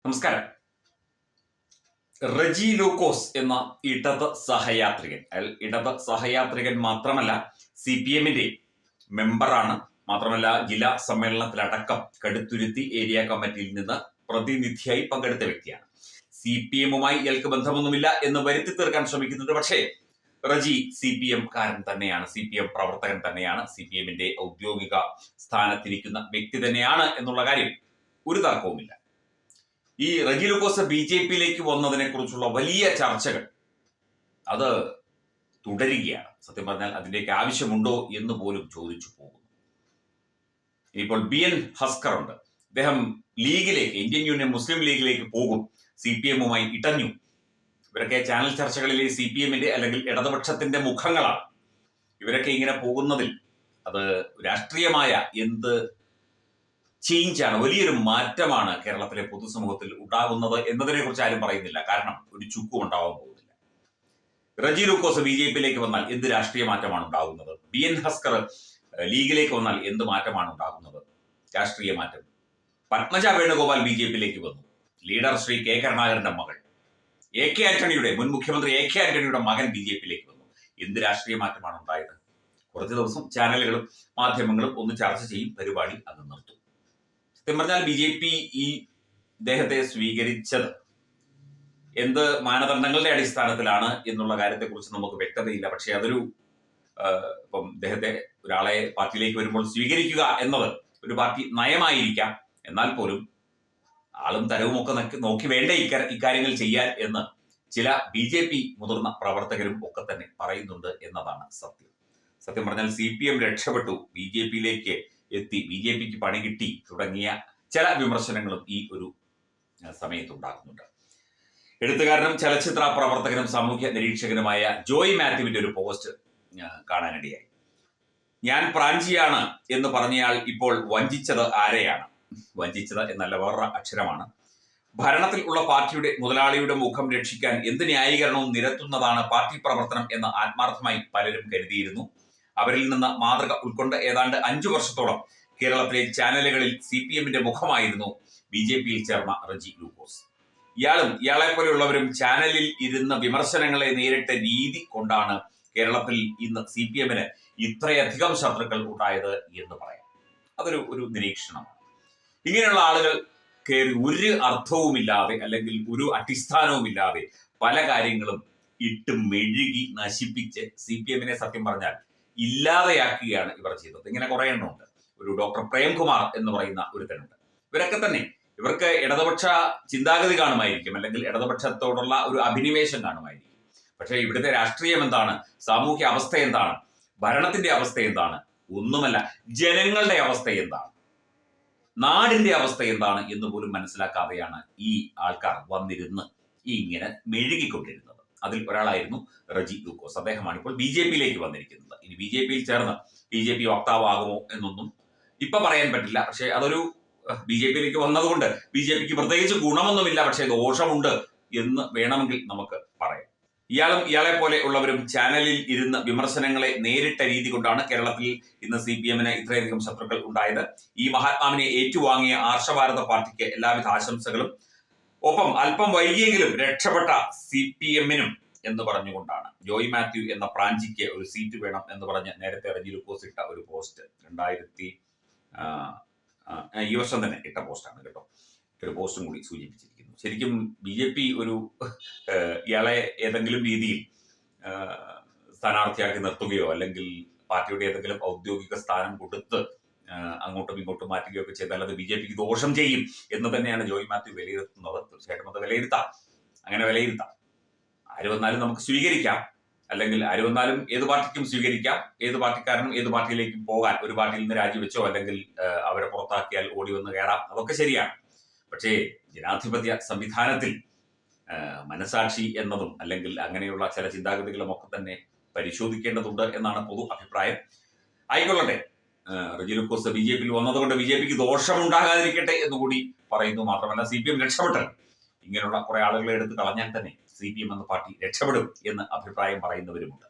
നമസ്കാരം. റജി ലൂക്കോസ് എന്ന ഇടത് സഹയാത്രികൻ, അയാൾ ഇടത് സഹയാത്രികൻ മാത്രമല്ല, CPM-ന്റെ മെമ്പറാണ്. മാത്രമല്ല ജില്ലാ സമ്മേളനത്തിലടക്കം കടുത്തുരുത്തി ഏരിയ കമ്മിറ്റിയിൽ നിന്ന് പ്രതിനിധിയായി പങ്കെടുത്ത വ്യക്തിയാണ്. CPM-മായി ഇയാൾക്ക് ബന്ധമൊന്നുമില്ല എന്ന് വരുത്തി തീർക്കാൻ ശ്രമിക്കുന്നുണ്ട്. പക്ഷേ റജി CPM കാരൻ തന്നെയാണ്, CPM പ്രവർത്തകൻ തന്നെയാണ്, CPM-ന്റെ ഔദ്യോഗിക സ്ഥാനത്തിരിക്കുന്ന വ്യക്തി തന്നെയാണ് എന്നുള്ള കാര്യം ഒരു തർക്കവുമില്ല. ഈ റജി ലൂക്കോസ് BJP-യിലേക്ക് വന്നതിനെ കുറിച്ചുള്ള വലിയ ചർച്ചകൾ അത് തുടരുകയാണ്. സത്യം പറഞ്ഞാൽ അതിൻ്റെയൊക്കെ ആവശ്യമുണ്ടോ എന്ന് പോലും ചോദിച്ചു പോകുന്നു. ഇപ്പോൾ BN ഹസ്കർ ഉണ്ട്. അദ്ദേഹം ലീഗിലേക്ക്, ഇന്ത്യൻ യൂണിയൻ മുസ്ലിം ലീഗിലേക്ക് പോകും, CPM-മായി ഇടഞ്ഞു. ഇവരൊക്കെ ചാനൽ ചർച്ചകളിലെ CPM-ന്റെ അല്ലെങ്കിൽ ഇടതുപക്ഷത്തിന്റെ മുഖങ്ങളാണ്. ഇവരൊക്കെ ഇങ്ങനെ പോകുന്നതിൽ അത് രാഷ്ട്രീയമായ എന്ത് ചേഞ്ചാണ്, വലിയൊരു മാറ്റമാണ് കേരളത്തിലെ പൊതുസമൂഹത്തിൽ ഉണ്ടാകുന്നത് എന്നതിനെ കുറിച്ച് ആരും പറയുന്നില്ല. കാരണം ഒരു ചുക്കും ഉണ്ടാവാൻ പോകുന്നില്ല. റജി ലൂക്കോസ് BJP-യിലേക്ക് വന്നാൽ എന്ത് രാഷ്ട്രീയ മാറ്റമാണ് ഉണ്ടാകുന്നത്? BN ഹസ്കർ ലീഗിലേക്ക് വന്നാൽ എന്ത് മാറ്റമാണ് ഉണ്ടാകുന്നത്? രാഷ്ട്രീയ മാറ്റം. പത്മജ വേണുഗോപാൽ BJP-യിലേക്ക് വന്നു. ലീഡർ ശ്രീ K കരുണാകരന്റെ മകൾ, AK ആന്റണിയുടെ, മുൻ മുഖ്യമന്ത്രി AK ആന്റണിയുടെ മകൻ BJP-യിലേക്ക് വന്നു. എന്ത് രാഷ്ട്രീയ മാറ്റമാണ് ഉണ്ടായത്? കുറച്ച് ദിവസം ചാനലുകളും മാധ്യമങ്ങളും ഒന്ന് ചർച്ച ചെയ്യും, പരിപാടി അത് നിർത്തും. സത്യം പറഞ്ഞാൽ BJP ഈ ഇദ്ദേഹത്തെ സ്വീകരിച്ചത് എന്ത് മാനദണ്ഡങ്ങളുടെ അടിസ്ഥാനത്തിലാണ് എന്നുള്ള കാര്യത്തെക്കുറിച്ച് നമുക്ക് വ്യക്തതയില്ല. പക്ഷെ അതൊരു ഇപ്പം ഇദ്ദേഹത്തെ ഒരാളെ പാർട്ടിയിലേക്ക് വരുമ്പോൾ സ്വീകരിക്കുക എന്നത് ഒരു പാർട്ടി നയമായിരിക്കാം. എന്നാൽ പോലും ആളും തരവും ഒക്കെ നോക്കി വേണ്ട ഇക്കാര്യങ്ങൾ ചെയ്യാൻ എന്ന് ചില BJP മുതിർന്ന പ്രവർത്തകരും ഒക്കെ തന്നെ പറയുന്നുണ്ട് എന്നതാണ് സത്യം. സത്യം പറഞ്ഞാൽ CPM രക്ഷപ്പെട്ടു, BJP-യിലേക്ക് എത്തി, BJP-ക്ക് പണി കിട്ടി തുടങ്ങിയ ചില വിമർശനങ്ങളും ഈ ഒരു സമയത്തുണ്ടാകുന്നുണ്ട്. എഴുത്തുകാരനും ചലച്ചിത്ര പ്രവർത്തകനും സാമൂഹ്യ നിരീക്ഷകനുമായ ജോയ് മാത്യുവിന്റെ ഒരു പോസ്റ്റ് കാണാനിടയായി. ഞാൻ പ്രാഞ്ചിയാണ് എന്ന് പറഞ്ഞയാൾ ഇപ്പോൾ വഞ്ചിച്ചത് ആരെയാണ്? വഞ്ചിച്ചത് എന്നല്ല, വേറൊരു അക്ഷരമാണ്. ഭരണത്തിൽ ഉള്ള പാർട്ടിയുടെ മുതലാളിയുടെ മുഖം രക്ഷിക്കാൻ എന്ത് ന്യായീകരണവും നിരത്തുന്നതാണ് പാർട്ടി പ്രവർത്തനം എന്ന് ആത്മാർത്ഥമായി പലരും കരുതിയിരുന്നു. അവരിൽ നിന്ന് മാതൃക ഉൾക്കൊണ്ട് ഏതാണ്ട് 5 വർഷത്തോളം കേരളത്തിലെ ചാനലുകളിൽ CPM-ന്റെ മുഖമായിരുന്നു BJP-യിൽ ചേർന്ന റജി ലൂക്കോസ്. ഇയാളെ പോലെയുള്ളവരും ചാനലിൽ ഇരുന്ന വിമർശനങ്ങളെ നേരിട്ട രീതി കൊണ്ടാണ് കേരളത്തിൽ ഇന്ന് CPM-ന് ഇത്രയധികം ശത്രുക്കൾ ഉണ്ടായത് എന്ന് പറയാം. അതൊരു നിരീക്ഷണമാണ്. ഇങ്ങനെയുള്ള ആളുകൾ കയറി ഒരു അർത്ഥവുമില്ലാതെ അല്ലെങ്കിൽ ഒരു അടിസ്ഥാനവുമില്ലാതെ പല കാര്യങ്ങളും ഇട്ട് മെഴുകി നശിപ്പിച്ച് CPM-നെ സത്യം പറഞ്ഞാൽ ഇല്ലാതെയാക്കുകയാണ് ഇവർ ചെയ്തത്. ഇങ്ങനെ കുറെ എണ്ണമുണ്ട്. ഒരു ഡോക്ടർ പ്രേംകുമാർ എന്ന് പറയുന്ന ഒരുത്തനുണ്ട്. ഇവരൊക്കെ തന്നെ ഇവർക്ക് ഇടതുപക്ഷ ചിന്താഗതി കാണുമായിരിക്കും, അല്ലെങ്കിൽ ഇടതുപക്ഷത്തോടുള്ള ഒരു അഭിനിവേശം കാണുമായിരിക്കും. പക്ഷേ ഇവിടുത്തെ രാഷ്ട്രീയം എന്താണ്, സാമൂഹ്യ അവസ്ഥ എന്താണ്, ഭരണത്തിന്റെ അവസ്ഥ എന്താണ്, ഒന്നുമല്ല. ജനങ്ങളുടെ അവസ്ഥ എന്താണ്, നാടിന്റെ അവസ്ഥ എന്താണ് എന്ന് പോലും മനസ്സിലാക്കാതെയാണ് ഈ ആൾക്കാർ വന്നിരുന്ന് ഇങ്ങനെ മെഴുകിക്കൊണ്ടിരുന്നത്. അതിൽ ഒരാളായിരുന്നു റജി ലൂക്കോസ്. അദ്ദേഹമാണ് ഇപ്പോൾ BJP-യിലേക്ക് വന്നിരിക്കുന്നത്. ഇനി BJP-യിൽ ചേർന്ന് BJP വക്താവാകുമോ എന്നൊന്നും ഇപ്പൊ പറയാൻ പറ്റില്ല. പക്ഷെ അതൊരു BJP-യിലേക്ക് വന്നതുകൊണ്ട് BJP-ക്ക് പ്രത്യേകിച്ച് ഗുണമൊന്നുമില്ല, പക്ഷെ ദോഷമുണ്ട് എന്ന് വേണമെങ്കിൽ നമുക്ക് പറയാം. ഇയാളെ പോലെ ഉള്ളവരും ചാനലിൽ ഇരുന്ന് വിമർശനങ്ങളെ നേരിട്ട രീതി കൊണ്ടാണ് കേരളത്തിൽ ഇന്ന് CPM-ന് ഇത്രയധികം ശത്രുക്കൾ ഉണ്ടായത്. ഈ മഹാത്മാവിനെ ഏറ്റുവാങ്ങിയ ആർഷഭാരത പാർട്ടിക്ക് എല്ലാവിധ ആശംസകളും. ഒപ്പം അല്പം വൈകിയെങ്കിലും രക്ഷപ്പെട്ട CPM-നും എന്ന് പറഞ്ഞുകൊണ്ടാണ് ജോയ് മാത്യു എന്ന പ്രാഞ്ചിക്ക് ഒരു സീറ്റ് വേണം എന്ന് പറഞ്ഞ് നേരത്തെ റജി ലൂക്കോസ് ഇട്ട ഒരു പോസ്റ്റ്, ഈ വർഷം തന്നെ ഇട്ട പോസ്റ്റാണ് കേട്ടോ. ഒരു പോസ്റ്റും കൂടി സൂചിപ്പിച്ചിരിക്കുന്നു. ശരിക്കും BJP ഒരു ഇയാളെ ഏതെങ്കിലും രീതിയിൽ സ്ഥാനാർത്ഥിയാക്കി നിർത്തുകയോ അല്ലെങ്കിൽ പാർട്ടിയുടെ ഏതെങ്കിലും ഔദ്യോഗിക സ്ഥാനം കൊടുത്ത് അങ്ങോട്ടും ഇങ്ങോട്ടും മാറ്റുകയോ ഒക്കെ ചെയ്താൽ അത് BJP-ക്ക് ദോഷം ചെയ്യും എന്ന് തന്നെയാണ് ജോയ് മാത്യു വിലയിരുത്തുന്നത്. തീർച്ചയായിട്ടും അത് വിലയിരുത്താം, അങ്ങനെ വിലയിരുത്താം. ആര് വന്നാലും നമുക്ക് സ്വീകരിക്കാം, അല്ലെങ്കിൽ ആര് വന്നാലും ഏത് പാർട്ടിക്കും സ്വീകരിക്കാം. ഏത് പാർട്ടിക്കാരനും ഏത് പാർട്ടിയിലേക്കും പോകാൻ, ഒരു പാർട്ടിയിൽ നിന്ന് രാജിവെച്ചോ അല്ലെങ്കിൽ അവരെ പുറത്താക്കിയാൽ ഓടി വന്ന് കയറാം, അതൊക്കെ ശരിയാണ്. പക്ഷേ ജനാധിപത്യ സംവിധാനത്തിൽ മനസാക്ഷി എന്നതും അല്ലെങ്കിൽ അങ്ങനെയുള്ള ചില ചിന്താഗതികളും ഒക്കെ തന്നെ പരിശോധിക്കേണ്ടതുണ്ട് എന്നാണ് പൊതു അഭിപ്രായം. ആയിക്കൊള്ളട്ടെ, റജി ലൂക്കോസ് BJP-യിൽ വന്നതുകൊണ്ട് BJP-ക്ക് ദോഷമുണ്ടാകാതിരിക്കട്ടെ എന്നുകൂടി പറയുന്നു. മാത്രമല്ല CPM രക്ഷപ്പെട്ടൽ, ഇങ്ങനെയുള്ള കുറെ ആളുകളെ എടുത്ത് കളഞ്ഞാൽ തന്നെ CPM എന്ന പാർട്ടി രക്ഷപ്പെടും എന്ന് അഭിപ്രായം പറയുന്നവരുമുണ്ട്.